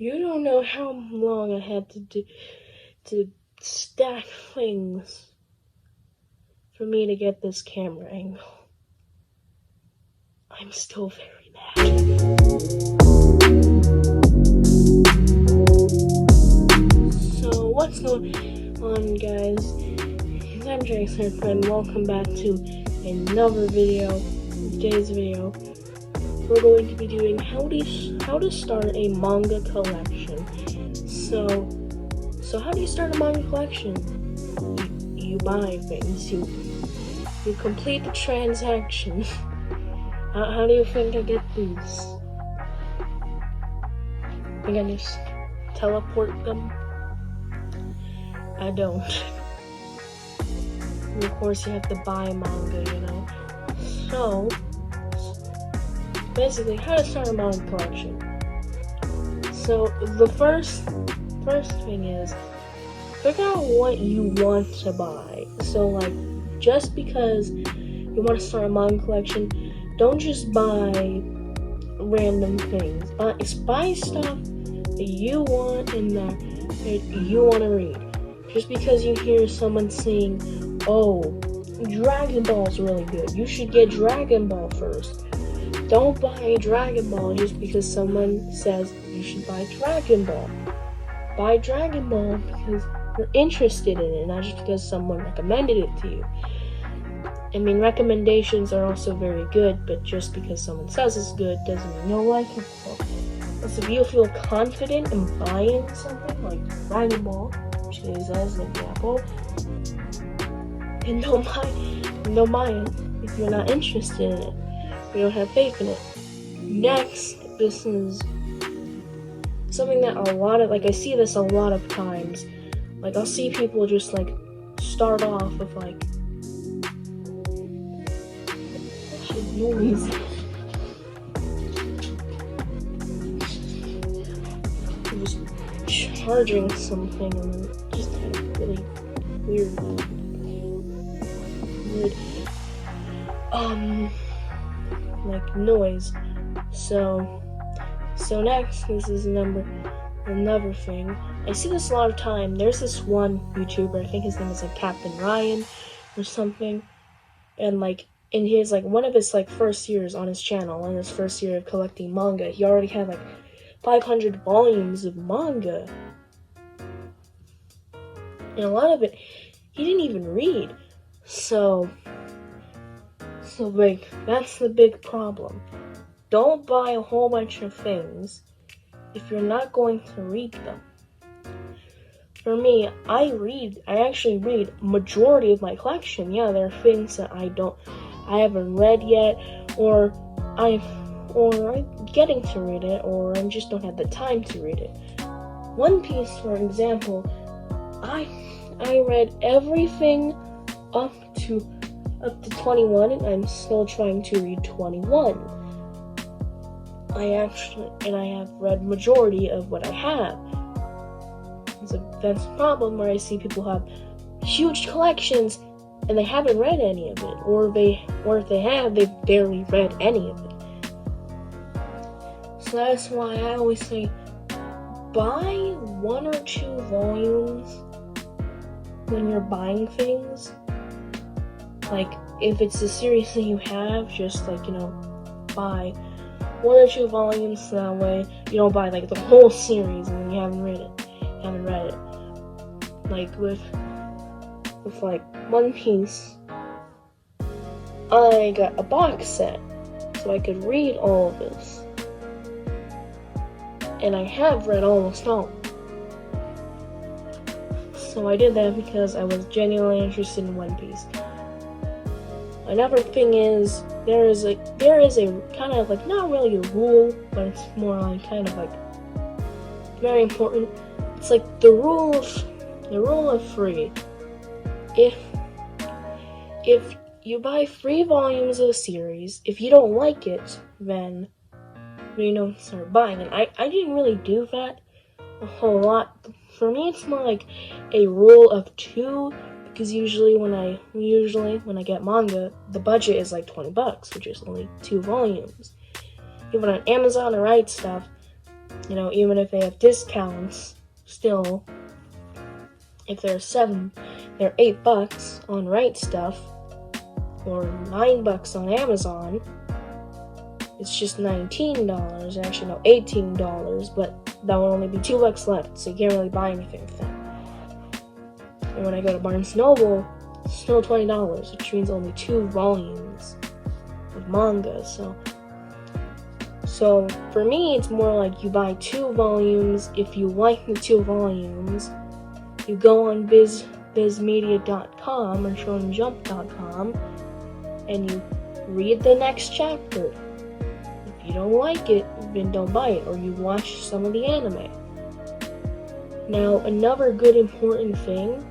You don't know how long I had to stack things for me to get this camera angle. I'm still very mad. So what's going on, guys? I'm Jason, and welcome back to another video. In today's video, we're going to be doing how to start a manga collection. So how do you start a manga collection? You buy things. You complete the transaction. How do you think I get these? I can just teleport them? I don't. And of course, you have to buy manga, you know. So basically, how to start a manga collection. So the first thing is figure out what you want to buy. So like, just because you want to start a manga collection, don't just buy random things. Buy stuff that you want and that you want to read. Just because you hear someone saying, "Oh, Dragon Ball's really good. You should get Dragon Ball first." Don't buy Dragon Ball just because someone says you should buy Dragon Ball. Buy Dragon Ball because you're interested in it, not just because someone recommended it to you. I mean, recommendations are also very good, but just because someone says it's good doesn't mean you'll like it. So if you feel confident in buying something like Dragon Ball, which is as an example, and don't buy it if you're not interested in it. You don't have faith in it. Next, this is something that I see this a lot of times. Like, I'll see people just like start off with like noise. Just charging something and then just kind of really weird. Like noise. So next, this is another thing. I see this a lot of time. There's this one YouTuber, I think his name is like Captain Ryan or something, and like in his like one of his like first years on his channel, in his first year of collecting manga, he already had like 500 volumes of manga, and a lot of it he didn't even read. So like, that's the big problem. Don't buy a whole bunch of things if you're not going to read them. For me, I actually read majority of my collection. Yeah, there are things that I haven't read yet, or I'm getting to read it, or I just don't have the time to read it. One Piece, for example, I read everything up to 21, and I'm still trying to read 21. I have read majority of what I have. So that's a problem where I see people have huge collections and they haven't read any of it, or if they have, they've barely read any of it. So that's why I always say buy 1 or 2 volumes when you're buying things. Like, if it's a series that you have, just like, you know, buy 1 or 2 volumes, so that way you don't buy like the whole series and then you haven't read it. Like with like One Piece, I got a box set so I could read all of this, and I have read almost all. So I did that because I was genuinely interested in One Piece. Another thing is, there is a kind of like, not really a rule, but it's more like kind of like very important. It's like the rule of 3. If you buy 3 volumes of a series, if you don't like it, then you don't start buying it. I didn't really do that a whole lot. For me, it's more like a rule of 2. Because usually when I get manga, the budget is like $20, which is only 2 volumes. Even on Amazon or Right Stuff, even if they have discounts, still, if they're $8 on Right Stuff, or $9 on Amazon, it's just $19, actually no, $18, but that would only be $2 left, so you can't really buy anything with that. And when I go to Barnes & Noble, it's still $20, which means only 2 volumes of manga, so for me, it's more like you buy 2 volumes. If you like the 2 volumes, you go on bizmedia.com or shonenjump.com and you read the next chapter. If you don't like it, then don't buy it, or you watch some of the anime. Now, another good important thing,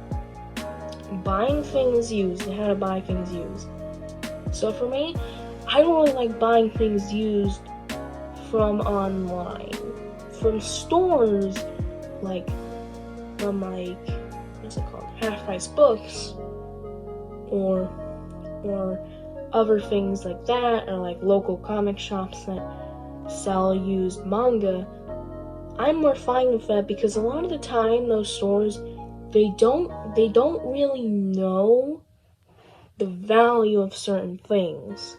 buying things used and how to buy things used. So for me, I don't really like buying things used from online, from stores, what's it called, Half Price Books, or other things like that, or like local comic shops that sell used manga. I'm more fine with that because a lot of the time those stores, they don't really know the value of certain things.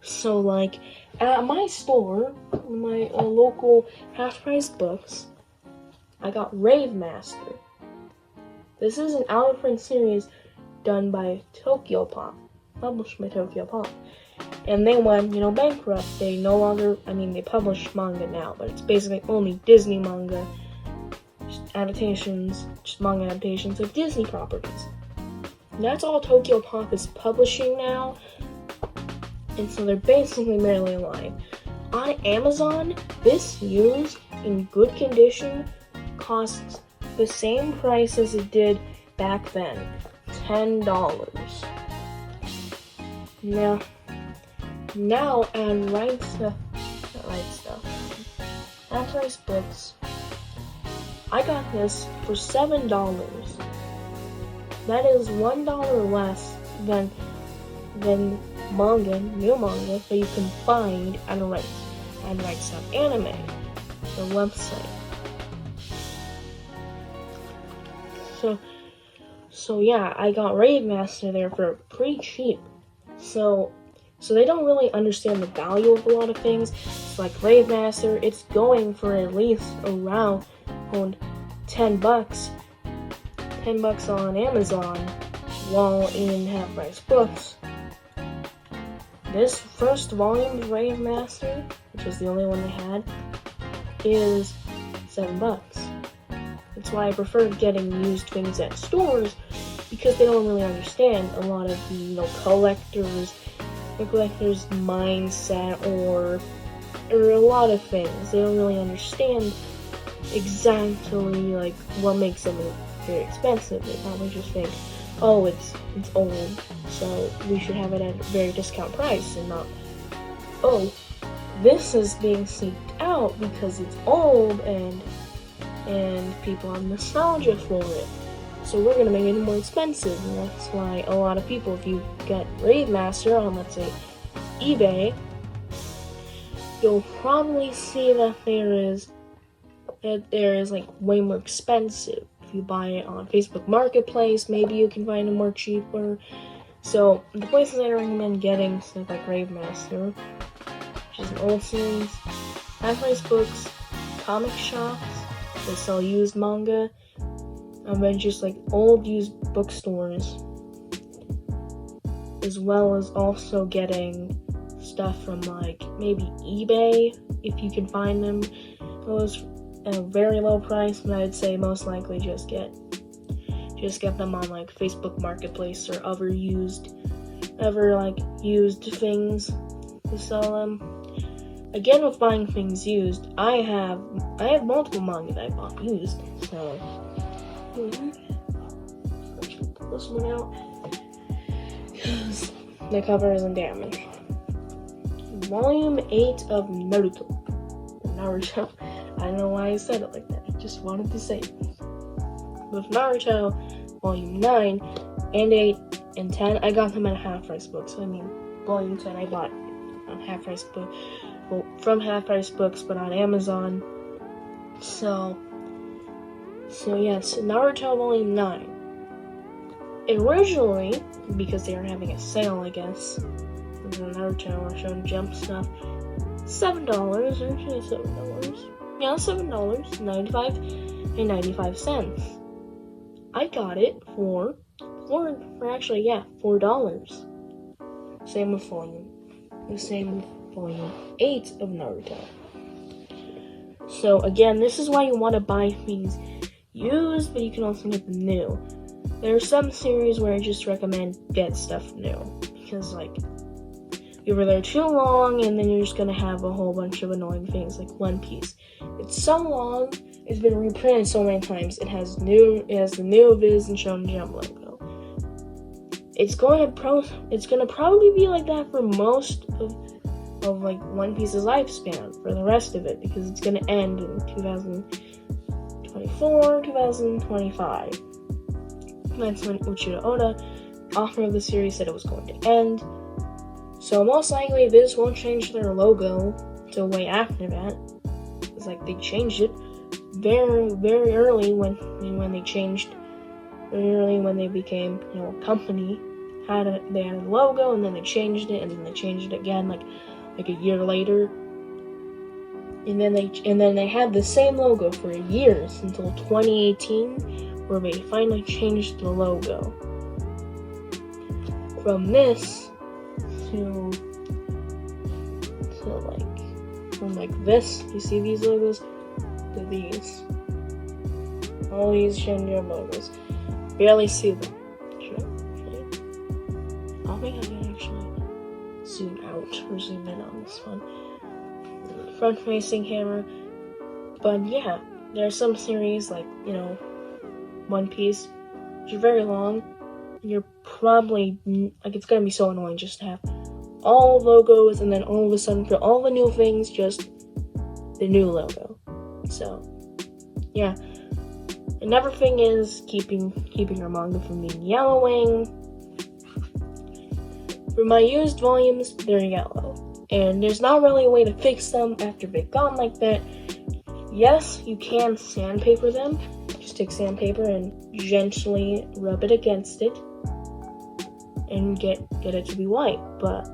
So like at my store, my local Half Price Books, I got Rave Master. This is an out-of-print series done by Tokyo Pop, published by Tokyo Pop. And they went, bankrupt. They no longer, they publish manga now, but it's basically only Disney manga, just manga adaptations of Disney properties. And that's all Tokyo Pop is publishing now, and so they're basically barely alive. On Amazon, this used in good condition costs the same price as it did back then, $10. Now at Right Stuff, Half Price Books, I got this for $7. That is $1 less than new manga that you can find on Right Stuff Anime, the website. So yeah, I got Rave Master there for pretty cheap. So they don't really understand the value of a lot of things. It's like Rave Master, it's going for at least around $10 on Amazon, while in Half Price Books, this first volume of Rave Master, which is the only one they had, is $7. That's why I prefer getting used things at stores, because they don't really understand a lot of the collector's mindset or a lot of things. They don't really understand exactly what makes them very expensive. They probably just think, oh, it's old, so we should have it at a very discount price, and not, oh, this is being seeked out because it's old and people have nostalgia for it, so we're gonna make it more expensive. And that's why a lot of people, if you get Rave Master on, let's say, eBay, you'll probably see that there is way more expensive. If you buy it on Facebook Marketplace, maybe you can find it more cheaper. So the places I recommend getting stuff like Rave Master, which is an old series, Half Price Books, comic shops that sell used manga, and then just old used bookstores, as well as also getting stuff from maybe eBay if you can find them. Those at a very low price, and I'd say most likely just get them on Facebook Marketplace or other used things to sell them. Again, with buying things used, I have multiple manga that I bought used, so let's put this one out because the cover isn't damaged. Volume 8 of Naruto. I don't know why I said it like that. I just wanted to say it. With Naruto, Volume 9 and 8 and 10, I got them at Half Price Books. So Volume 10 I bought on Half Price Book, from Half Price Books, but on Amazon So yeah, it's Naruto Volume 9. Originally, because they were having a sale, I guess, the Naruto or Shonen Jump stuff, $7, actually $7. Yeah, $7.95. I got it for $4. Same with Volume 8 of Naruto. So again, this is why you want to buy things used, but you can also get them new. There are some series where I just recommend get stuff new, because like you were there too long and then you're just gonna have a whole bunch of annoying things like One Piece. It's so long, it's been reprinted so many times. It has the new Viz and Shonen Jump logo. It's gonna probably be like that for most of like One Piece's lifespan for the rest of it, because it's gonna end in 2024, 2025. That's when Uchida Oda, author of the series, said it was going to end. So most likely Viz won't change their logo till way after that. It's like they changed it very, very early when they became, a company. They had a logo, and then they changed it, and then they changed it again like a year later. And then they had the same logo for years until 2018, where they finally changed the logo from this to this. You see these logos? To these. All these Shonen Jump logos. Barely see them. I think I can actually zoom out or zoom in on this one. Front-facing camera. But yeah, there are some series like, One Piece, which are very long. You're probably, it's gonna be so annoying just to have all logos and then all of a sudden for all the new things, just the new logo. So, yeah. Another thing is keeping our manga from being yellowing. For my used volumes, they're yellow. And there's not really a way to fix them after they've gone like that. Yes, you can sandpaper them. Just take sandpaper and gently rub it against it and get it to be white. But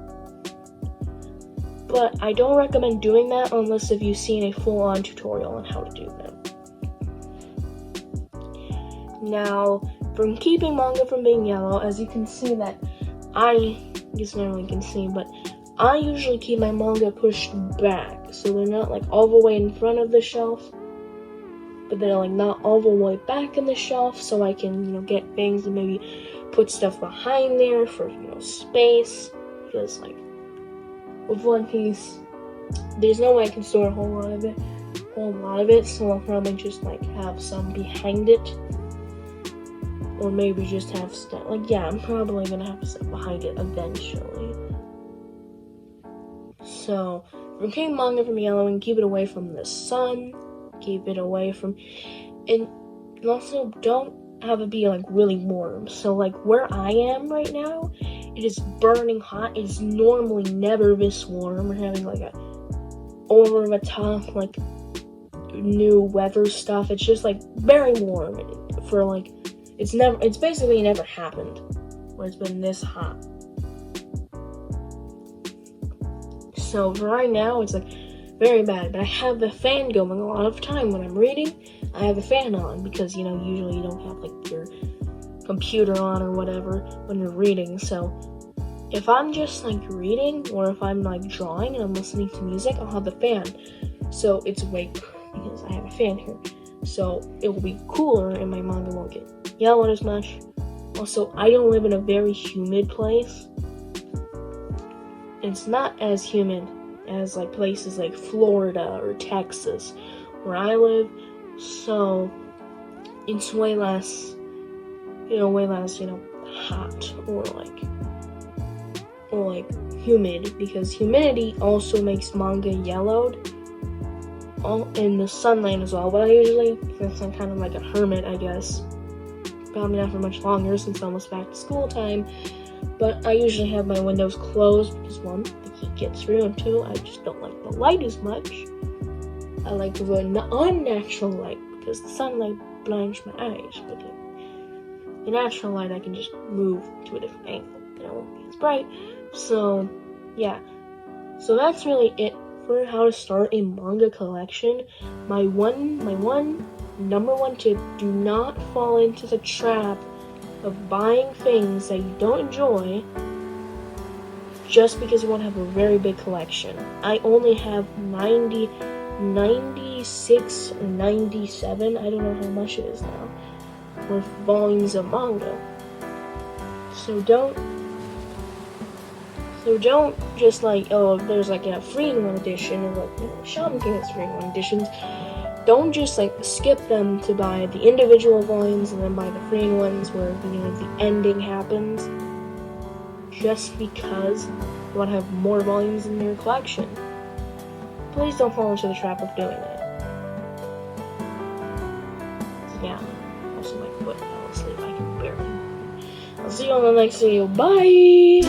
I don't recommend doing that unless if you've seen a full-on tutorial on how to do them. Now, from keeping manga from being yellow, as you can see that I guess no one can see, but I usually keep my manga pushed back, so they're not like all the way in front of the shelf, but they're like not all the way back in the shelf, so I can, get things and maybe put stuff behind there for, space, because like with One Piece, there's no way I can store a whole lot of it, so I'll probably just like have some behind it. Or maybe just have stuff, I'm probably gonna have stuff behind it eventually. So, from keeping manga from yellowing, keep it away from the sun, keep it away from, and also don't have it be really warm. So where I am right now, it is burning hot. It's normally never this warm. We're having a over the top new weather stuff. It's just very warm for it's basically never happened where it's been this hot. So for right now, it's very bad. But I have the fan going a lot of time when I'm reading. I have the fan on because usually you don't have your computer on or whatever when you're reading. So if I'm just reading or if I'm drawing and I'm listening to music, I'll have the fan. So it's way because I have a fan here. So it will be cooler and my manga won't get yellowed as much. Also, I don't live in a very humid place. It's not as humid as places like Florida or Texas where I live. So it's way less hot or humid, because humidity also makes manga yellowed. All in the sunlight as well, but I usually, since I'm kind of a hermit, I guess, probably not for much longer since it's almost back to school time, but I usually have my windows closed because one, the heat gets through, and two, I just don't like the light as much. like of an unnatural light, because the sunlight blinds my eyes, but the natural light I can just move to a different angle and it won't be as bright. So yeah, so that's really it for how to start a manga collection. My number one tip: do not fall into the trap of buying things that you don't enjoy just because you want to have a very big collection. I only have 96 or 97, I don't know how much it is now, worth volumes of manga. So don't just like, oh, there's like a 3-in-1 edition, or like, Shopping King has 3-in-1 editions. Don't just like skip them to buy the individual volumes and then buy the 3-in-1s where the ending happens, just because you want to have more volumes in your collection. Please don't fall into the trap of doing it. So yeah, also my foot fell asleep. I can barely. I'll see you on the next video. Bye!